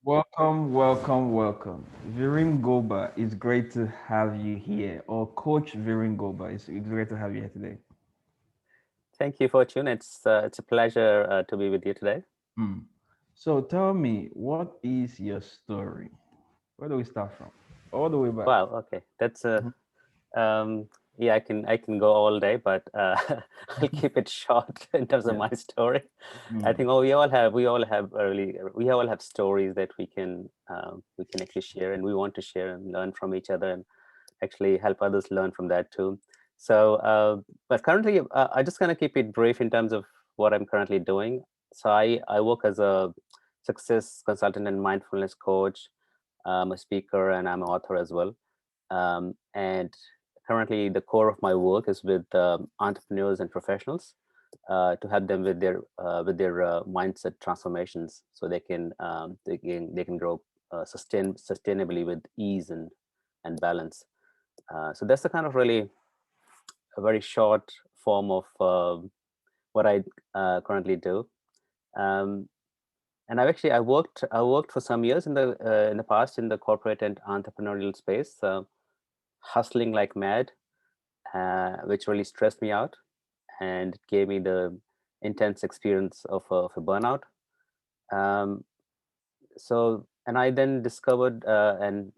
Welcome, welcome, welcome. Virin Gomber, it's great to have you here. Or Coach Virin Gomber, it's great to have you here today. Thank you, Fortune. It's a pleasure to be with you today. Hmm. So tell me, what is your story? Where do we start from? All the way back. Wow. Okay, that's a Mhm. um, yeah. I can go all day, but I'll keep it short in terms of Yeah. my story. I Mm. think we all have stories that we can actually share, and we want to share and learn from each other, and actually help others learn from that too. So, but currently, I just gonna keep it brief in terms of what I'm currently doing. So I work as a success consultant and mindfulness coach. I'm a speaker and I'm an author as well. And currently, the core of my work is with entrepreneurs and professionals to help them with their mindset transformations, so they can grow sustainably with ease and balance. So that's the kind of really a very short form of what I currently do. Um, and I worked for some years in the past in the corporate and entrepreneurial space, hustling like mad, which really stressed me out and gave me the intense experience of a burnout. Um, and I then discovered and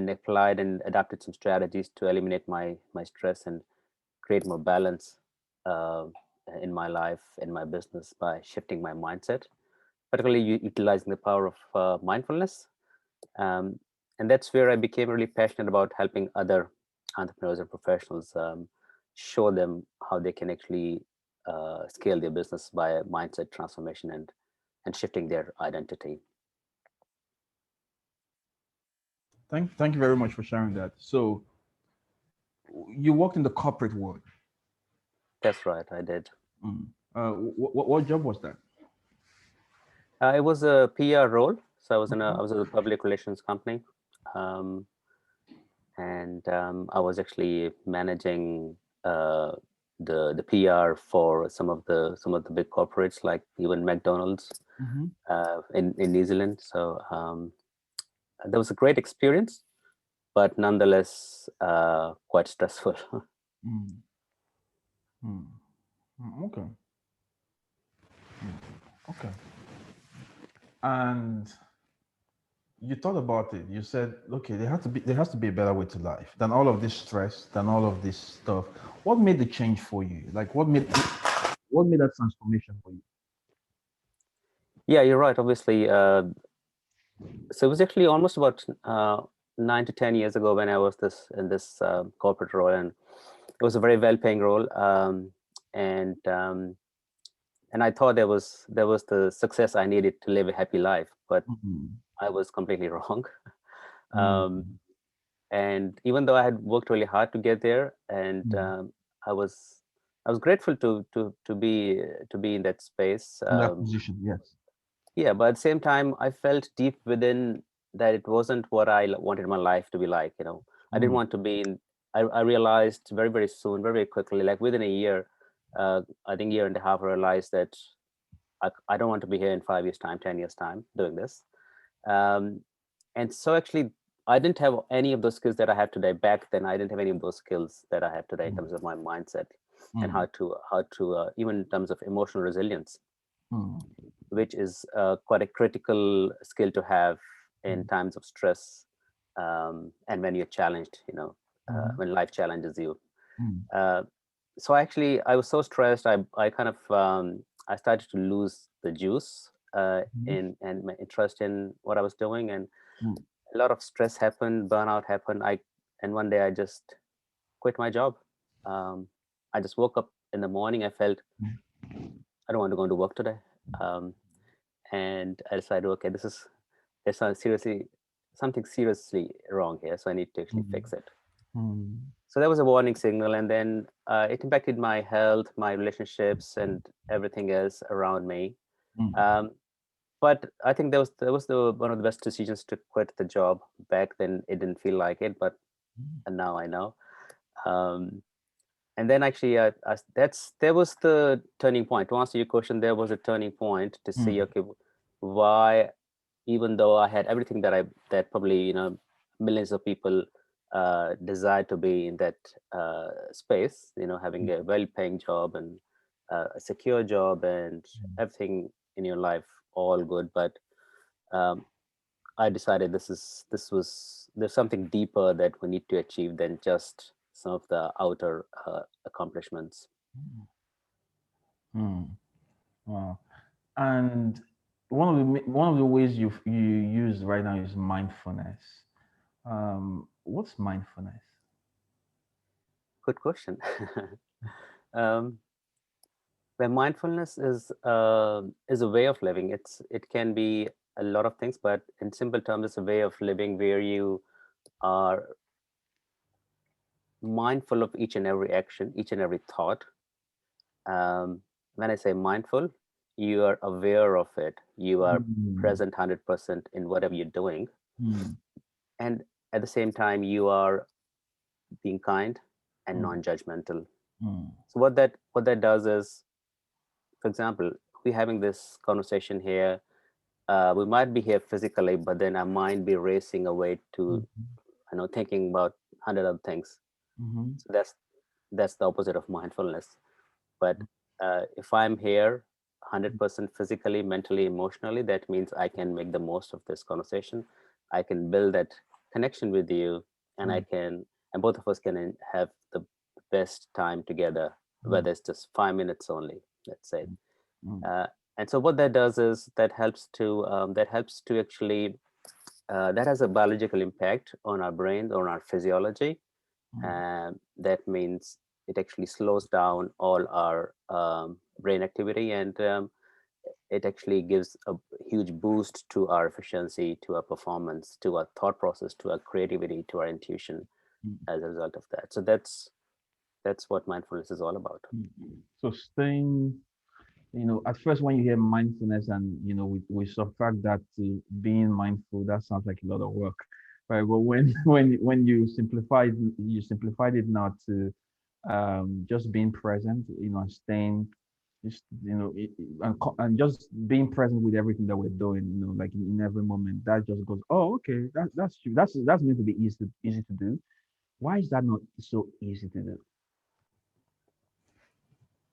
applied and adapted some strategies to eliminate my stress and create more balance uh, in my life, in my business, by shifting my mindset, particularly utilizing the power of mindfulness. Um, and that's where I became really passionate about helping other entrepreneurs and professionals, show them how they can actually scale their business by a mindset transformation and shifting their identity. Thank you very much for sharing that. So you worked in the corporate world. That's right, I did. Mm. What job was that? It was a PR role, so I was in a Okay. I was at a public relations company. Um, and I was actually managing the PR for some of the big corporates, like even McDonald's Mm-hmm. in New Zealand. So that was a great experience, but nonetheless quite stressful. Mm. Mm. Okay. Okay. And you thought about it. You said, okay, there has to be a better way to life than all of this stress, than all of this stuff. What made the change for you? Like what made that transformation for you? Yeah, you're right. Obviously, so it was actually almost about 9 to 10 years ago when I was this in this corporate role, and it was a very well-paying role. And and I thought there was the success I needed to live a happy life, but Mm-hmm. I was completely wrong. um, Mm-hmm. and even though I had worked really hard to get there, and I was I was grateful to be in that space. In that position, yes. Yeah, but at the same time, I felt deep within that it wasn't what wanted my life to be like. I didn't Mm. want to be in. I realized very, very soon, very, very quickly, like within a year, I think year and a half, I realized that I don't want to be here in 5 years' time, 10 years' time doing this. Um, and so actually, I didn't have any of those skills that I have today. Back then, I didn't have any of those skills that I have today in Mm. terms of my mindset and Mm. how to even in terms of emotional resilience, Mm. which is quite a critical skill to have in Mm. times of stress, and when you're challenged, Mm. when life challenges you. Mm. Uh, so actually, I was so stressed. I kind of I started to lose the juice Mm. in and my interest in what I was doing, and Mm. a lot of stress happened, burnout happened. And one day I just quit my job. Um, I just woke up in the morning. I felt Mm. I don't want to go to work today. Um, and I decided, okay, there's something seriously wrong here, so I need to actually Mm. fix it. Mm. So that was a warning signal, and then it impacted my health, my relationships, and everything else around me. Mm. Um, but I think that was the one of the best decisions to quit the job. Back then, it didn't feel like it, but and now I know. Um, and then actually, there was the turning point. To answer your question, there was a turning point to see, Mm. okay, why. even though I had everything that probably millions of people desire to be in that space, having a well-paying job and a secure job and everything in your life all good, but um, I decided there's something deeper that we need to achieve than just some of the outer accomplishments. Hmm. Wow. And one of the ways you use right now is mindfulness. What's mindfulness? Good question. um, where mindfulness is a way of living. It can be a lot of things, but in simple terms, it's a way of living where you are mindful of each and every action, each and every thought. When I say mindful, you are aware of it. You are Mm, present 100% in whatever you're doing, mm, and at the same time, you are being kind and mm, non-judgmental. mm, So what that does is, for example, we're having this conversation here. We might be here physically, but then our mind be racing away to, mm, thinking about 100 other things. mhm, So that's the opposite of mindfulness. But if I'm here 100% physically, mentally, emotionally, that means I can make the most of this conversation. I can build that connection with you, and mm, and both of us can have the best time together, mm, whether it's just 5 minutes only, let's say. mm, Uh, and so what that does is that helps to actually that has a biological impact on our brain, on our physiology. mm, That means it actually slows down all our brain activity, and it actually gives a huge boost to our efficiency, to our performance, to our thought process, to our creativity, to our intuition mm, as a result of that. So that's what mindfulness is all about. mm. So staying, at first when you hear mindfulness and we subtract that to being mindful, that sounds like a lot of work, right? But when when you simplified it now to just being present, and staying just and just being present with everything that we're doing, like in every moment, that just goes, oh, okay, that's true. That's meant to be easy to do. Why is that not so easy to do?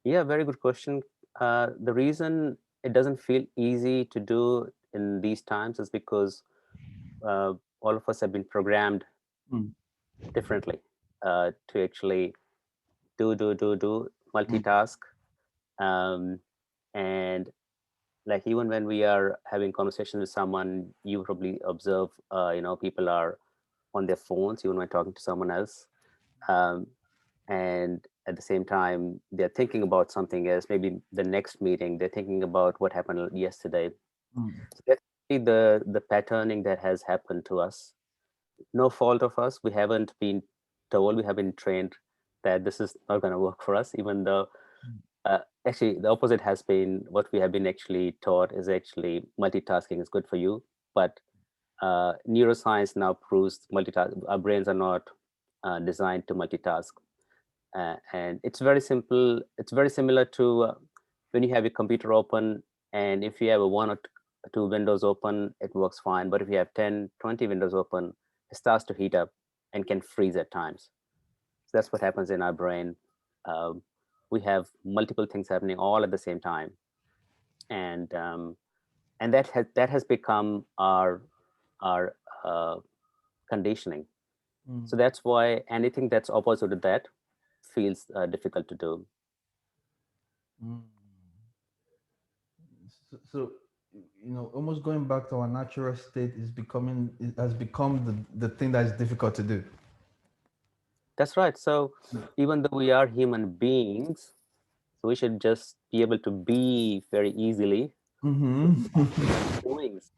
Yeah, very good question. The reason it doesn't feel easy to do in these times is because uh, all of us have been programmed Mm, differently to actually do mm, multitask, um, and like even when we are having conversation with someone, you probably observe people are on their phones even when talking to someone else, um, and at the same time they're thinking about something else, maybe the next meeting they're thinking about what happened yesterday. mm, So that's really the patterning that has happened to us. No fault of us. We haven't been told, we have been trained that this is not going to work for us, even though uh, actually the opposite has been what we have been actually taught is actually multitasking is good for you. But neuroscience now proves our brains are not designed to multitask. And it's very simple. It's very similar to when you have your computer open, and if you have a one or two windows open, it works fine. But if you have 10, 20 windows open, it starts to heat up and can freeze at times. So that's what happens in our brain. Um, we have multiple things happening all at the same time, and that has become our conditioning. mm, So that's why anything that's opposite to that feels difficult to do. mm. So, almost going back to our natural state it has become the thing that is difficult to do. That's right. So even though we are human beings, so we should just be able to be very easily. Mm-hmm. Human doings.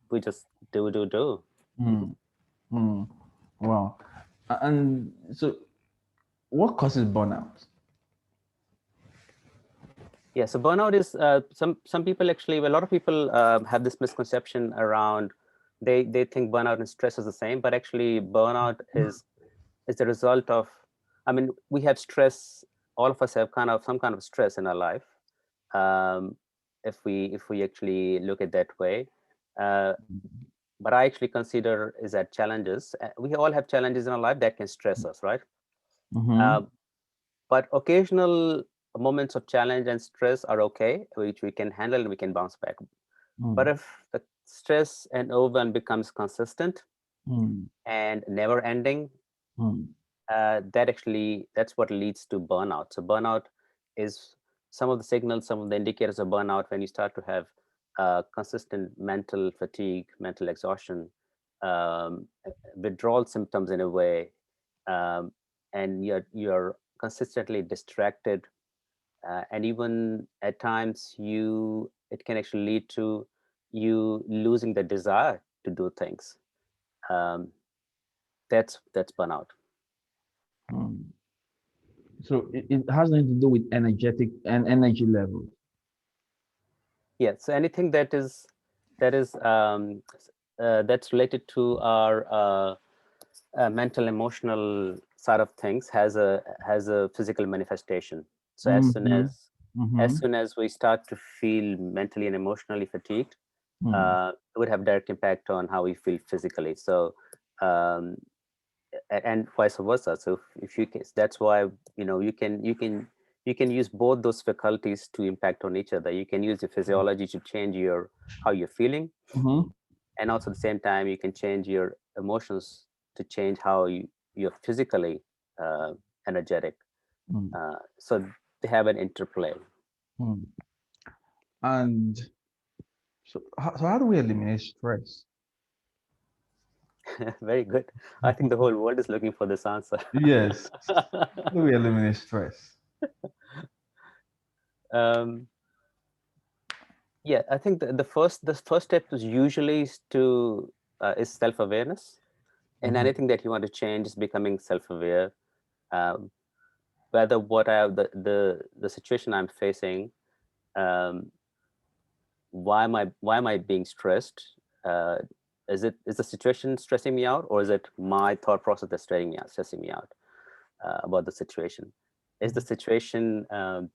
We just do. mm, mm. Wow. And so, what causes burnout? Yeah. So burnout is some people actually. A lot of people have this misconception around. They think burnout and stress is the same, but actually burnout is the result of. I mean, we have stress. All of us have kind of some kind of stress in our life. Um, if we actually look at that way, But I actually consider is that challenges. We all have challenges in our life that can stress us, right? Mm-hmm. But occasional moments of challenge and stress are okay, which we can handle and we can bounce back. But if the stress and overwhelm becomes consistent and never ending, that's what leads to burnout. So burnout is some of the signals, some of the indicators of burnout when you start to have consistent mental fatigue, mental exhaustion, withdrawal symptoms in a way, and you're consistently distracted, and even at times it can actually lead to you losing the desire to do things. Um, that's burnout. So it has nothing to do with energetic and energy levels. Yeah. So anything that's related to our mental emotional side of things has a physical manifestation. So as soon Mm-hmm. as Mm-hmm. as soon as we start to feel mentally and emotionally fatigued, it would have direct impact on how we feel physically. So um, and vice versa. So if you can, that's why you can use both those faculties to impact on each other. You can use the physiology to change your how you're feeling, Mm-hmm. and also at the same time you can change your emotions to change how you're physically uh, energetic. So they have an interplay. And so how do we eliminate stress? Very good. I think the whole world is looking for this answer. Yes. How do we eliminate stress? um, yeah, I think the first step is usually is self-awareness, and Mm-hmm. anything that you want to change is becoming self-aware. um, Whether what I the situation I'm facing, um, why am I being stressed? uh, is the situation stressing me out, or is it my thought process that's stressing me out about the situation? Is the situation can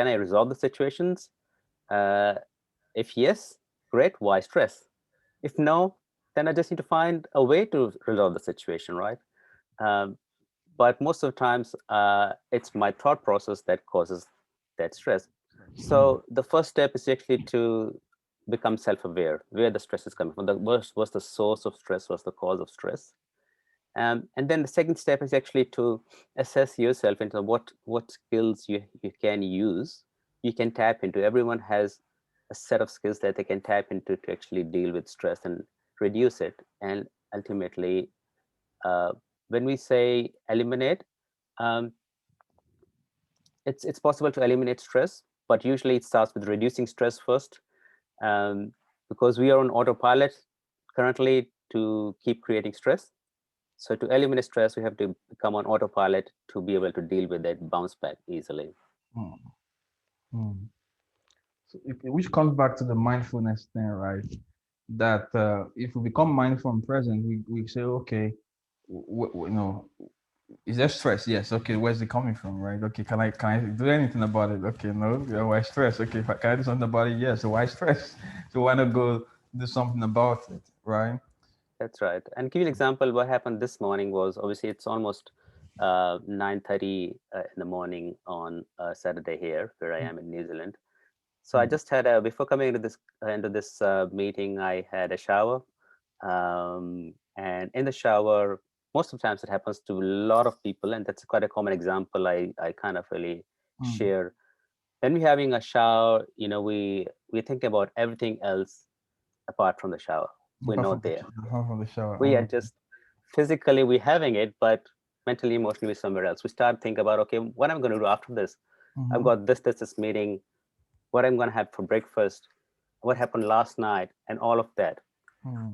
I resolve the situations? uh, if yes, great, why stress? If no, then I just need to find a way to resolve the situation, right? um, but most of the times it's my thought process that causes that stress. So the first step is actually to become self-aware where the stress is coming from. What's the source of stress, what's the cause of stress. And then the second step is actually to assess yourself into what skills you can use, you can tap into. Everyone has a set of skills that they can tap into to actually deal with stress and reduce it. And ultimately, uh, when we say eliminate, um, it's possible to eliminate stress, but usually it starts with reducing stress first, um, because we are on autopilot currently to keep creating stress. So to eliminate stress, we have to become on autopilot to be able to deal with it, bounce back easily. So which comes back to the mindfulness thing, right? That if we become mindful and present, we say, okay, is there stress? Yes. Okay, where's it coming from, right? Okay, can I do anything about it? Okay, no. Yeah, why stress? Okay, can I do something about it? Yes. So why stress? So why not go do something about it, right? That's right. And give you an example, what happened this morning was, obviously it's almost 9:30 in the morning on Saturday here, where I am in New Zealand. So I just had before coming into this meeting, I had a shower, and in the shower, most of the times it happens to a lot of people, and that's quite a common example. I kind of really share. When we're having a shower, we think about everything else apart from the shower. We're not there. Apart from the shower. We are just physically we're having it, but mentally, emotionally, we're somewhere else. We start thinking about, okay, what I'm going to do after this. I've got this meeting, what I'm going to have for breakfast, what happened last night, and all of that.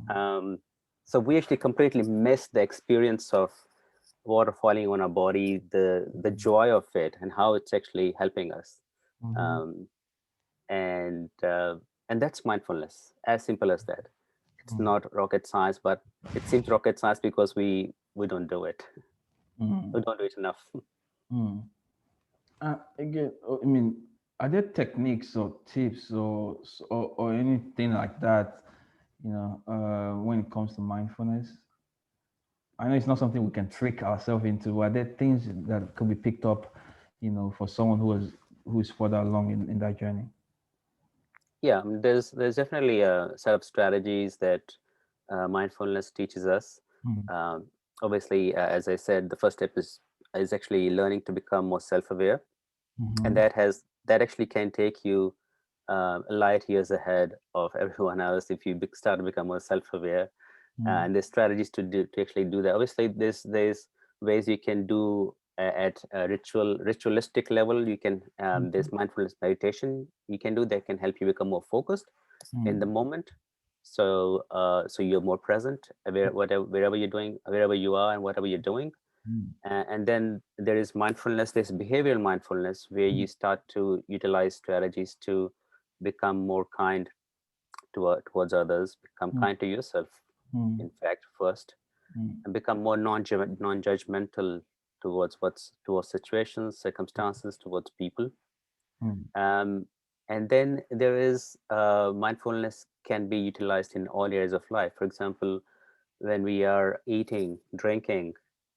Um, so we actually completely miss the experience of water falling on our body, the joy of it, and how it's actually helping us. Um, and that's mindfulness, as simple as that. It's not rocket science, but it seems rocket science because we don't do it. We don't do it enough. Again, I mean, Are there techniques or tips or anything like that, when it comes to mindfulness? I know it's not something we can trick ourselves into. Are there things that could be picked up, for someone who is further along in that journey? Yeah, there's definitely a set of strategies that mindfulness teaches us. Mm, Um, Obviously, as I said, the first step is actually learning to become more self-aware, and mm-hmm, that actually can take you light years ahead of everyone else if you start to become more self-aware. mm, And there's strategies to actually do that. Obviously, there's ways you can do at a ritualistic level. You can mm, there's mindfulness meditation you can do that can help you become more focused in the mm, moment. So so you're more present wherever you're doing, wherever you are, and whatever you're doing. mm, And then there is mindfulness, there's behavioral mindfulness, where mm, you start to utilize strategies to become more kind towards others, become mm, kind to yourself, mm, in fact, first, mm, and become more non-judgmental towards situations, circumstances, towards people. mm, um, and then there is mindfulness can be utilized in all areas of life. For example, when we are eating, drinking,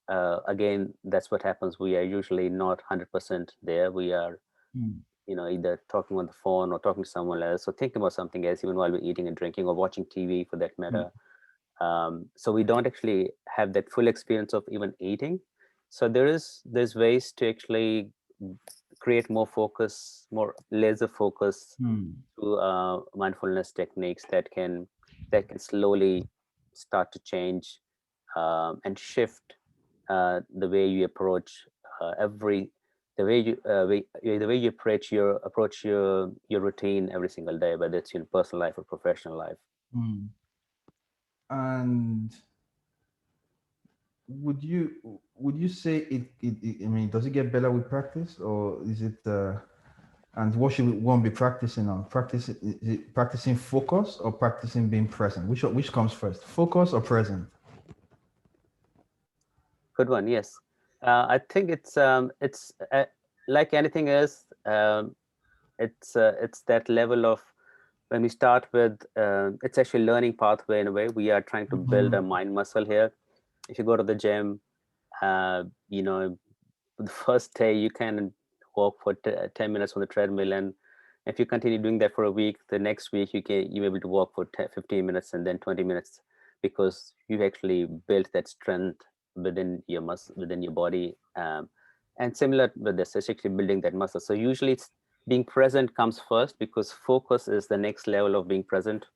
again, that's what happens. We are usually not 100% there. We are, mm, either talking on the phone or talking to someone else or thinking about something else, even while we're eating and drinking or watching TV for that mm, matter. So we don't actually have that full experience of even eating. So there's ways to actually create more focus, more laser focus mm, through mindfulness techniques that can slowly start to change and shift the way you approach every the way you approach your routine every single day, whether it's in personal life or professional life. mm. And would you say I mean, does it get better with practice, or is it? And what should one be practicing on? Is it practicing focus or practicing being present? Which comes first, focus or present? Good one. Yes, I think it's like anything else. It's that level of when we start with it's actually learning pathway. In a way, we are trying to build a Mm, mind muscle here. If you go to the gym, uh, you know the first day you can walk for 10 minutes on the treadmill, and if you continue doing that for a week, the next week you're able to walk for 10, 15 minutes and then 20 minutes, because you actually built that strength within your body. And similar with this, it's actually building that muscle. So usually it's being present comes first, because focus is the next level of being present.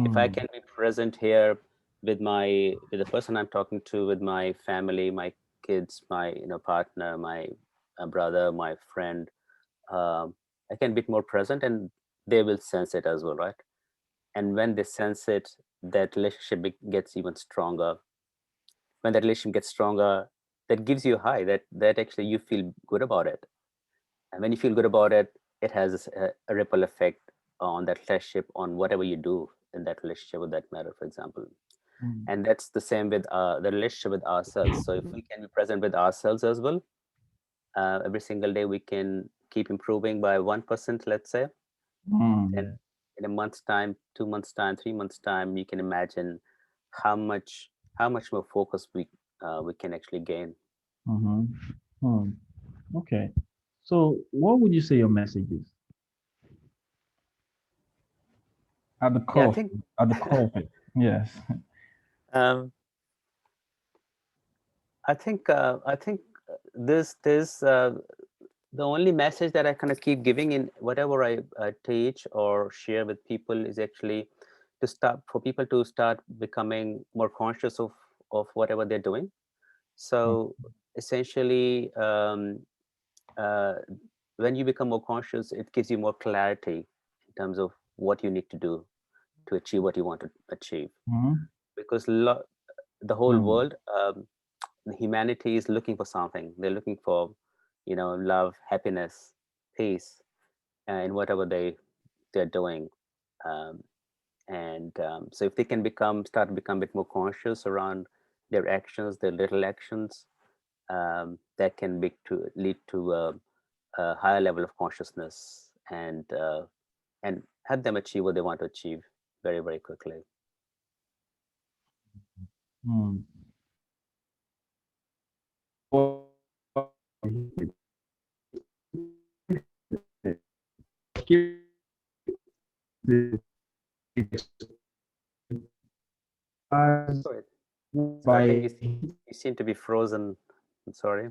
If I mm, can be present here with the person I'm talking to, with my family, my kids, my partner, my brother, my friend, I can be more present, and they will sense it as well, right? And when they sense it, that relationship gets even stronger. When that relationship gets stronger, that gives you a high, that actually you feel good about it. And when you feel good about it, it has a ripple effect on that relationship, on whatever you do in that relationship, with that matter, for example. mm, And that's the same with the relationship with ourselves. So if we can be present with ourselves as well, every single day we can keep improving by 1%, let's say. Then mm, in a month's time, 2 months time, 3 months time, you can imagine how much more focus we can actually gain. mm-hmm. Hmm. Okay. So, what would you say your message is at the Yeah, I core? think At the core of it, yes. um, I think this the only message that I kind of keep giving in whatever I teach or share with people is actually for people to start becoming more conscious of whatever they're doing. Mm, So essentially, uh, when you become more conscious, it gives you more clarity in terms of what you need to do to achieve what you want to achieve. mhm, Because the whole mm, world, humanity is looking for something. They're looking for, love, happiness, peace, in whatever they're doing. Um, and so if they can start to become a bit more conscious around their actions, their little actions, that can lead to a higher level of consciousness and help them achieve what they want to achieve very, very quickly. Hmm. Well, keep the Sorry, I think by you seem to be frozen. I'm sorry.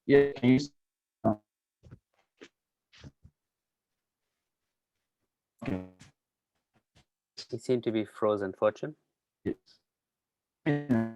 yeah, can you okay. You seem to be frozen, Fortune. Yes. Yeah.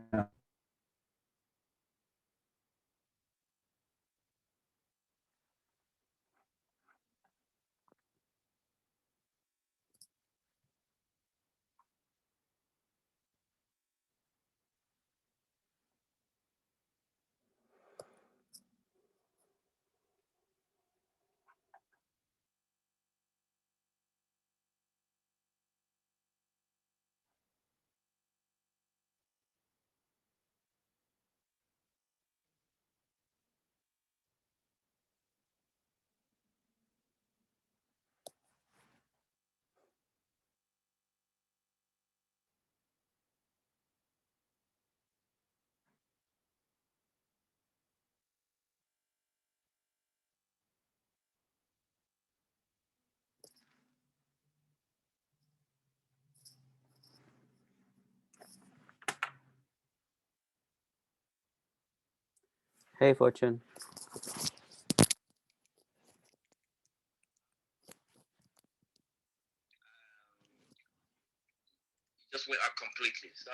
Hey, Fortune. Just went out completely. So